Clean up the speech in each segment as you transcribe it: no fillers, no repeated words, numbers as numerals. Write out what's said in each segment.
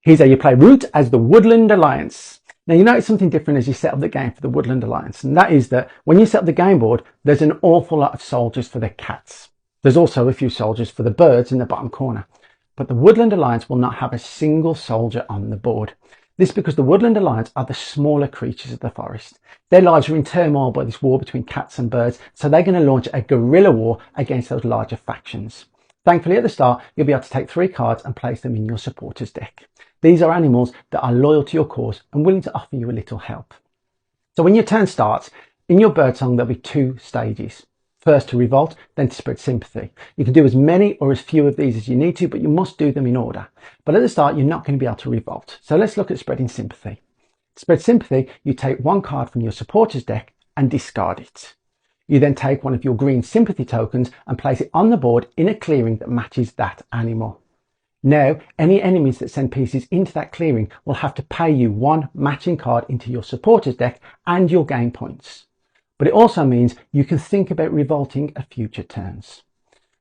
Here's how you play root as the Woodland Alliance. Now you notice something different as you set up the game for the Woodland Alliance, and that is that when you set up the game board, there's an awful lot of soldiers for the cats. There's also a few soldiers for the birds in the bottom corner. But the Woodland Alliance will not have a single soldier on the board. This is because the Woodland Alliance are the smaller creatures of the forest. Their lives are in turmoil by this war between cats and birds, so they're going to launch a guerrilla war against those larger factions. Thankfully at the start, you'll be able to take 3 cards and place them in your supporters deck. These are animals that are loyal to your cause and willing to offer you a little help. So when your turn starts, in your birdsong there'll be 2 stages. First to revolt, then to spread sympathy. You can do as many or as few of these as you need to, but you must do them in order. But at the start, you're not going to be able to revolt. So let's look at spreading sympathy. To spread sympathy, you take 1 card from your supporters deck and discard it. You then take one of your green sympathy tokens and place it on the board in a clearing that matches that animal. Now, any enemies that send pieces into that clearing will have to pay you 1 matching card into your supporters deck and you'll gain points. But it also means you can think about revolting at future turns.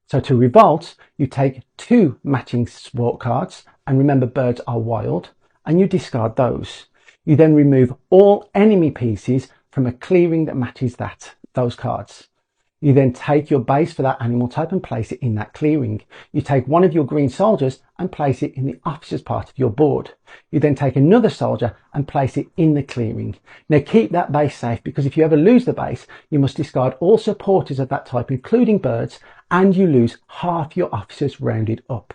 So to revolt, you take 2 matching sport cards, and remember birds are wild, and you discard those. You then remove all enemy pieces from a clearing that matches those cards. You then take your base for that animal type and place it in that clearing. You take one of your green soldiers and place it in the officer's part of your board. You then take another soldier and place it in the clearing. Now keep that base safe, because if you ever lose the base, you must discard all supporters of that type, including birds, and you lose half your officers rounded up.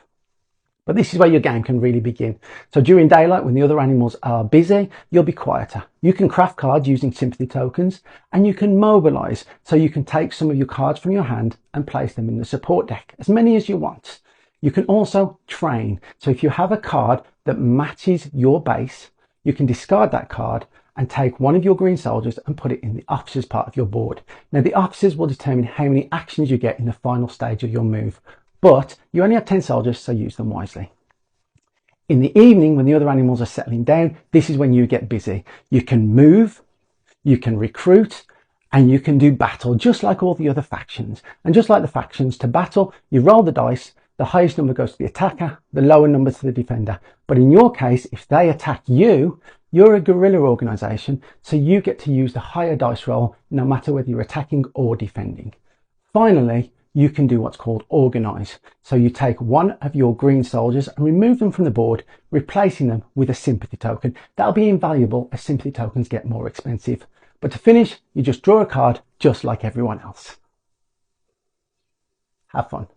But this is where your game can really begin. So during daylight, when the other animals are busy, you'll be quieter. You can craft cards using sympathy tokens, and you can mobilize, so you can take some of your cards from your hand and place them in the support deck, as many as you want. You can also train. So if you have a card that matches your base, you can discard that card and take one of your green soldiers and put it in the officer's part of your board. Now the officers will determine how many actions you get in the final stage of your move. But you only have 10 soldiers, so use them wisely. In the evening, when the other animals are settling down, this is when you get busy. You can move, you can recruit, and you can do battle, just like all the other factions. And just like the factions, to battle, you roll the dice. The highest number goes to the attacker, the lower number to the defender. But in your case, if they attack you, you're a guerrilla organisation, so you get to use the higher dice roll, no matter whether you're attacking or defending. Finally, you can do what's called organise. So you take one of your green soldiers and remove them from the board, replacing them with a sympathy token. That'll be invaluable as sympathy tokens get more expensive. But to finish, you just draw a card just like everyone else. Have fun.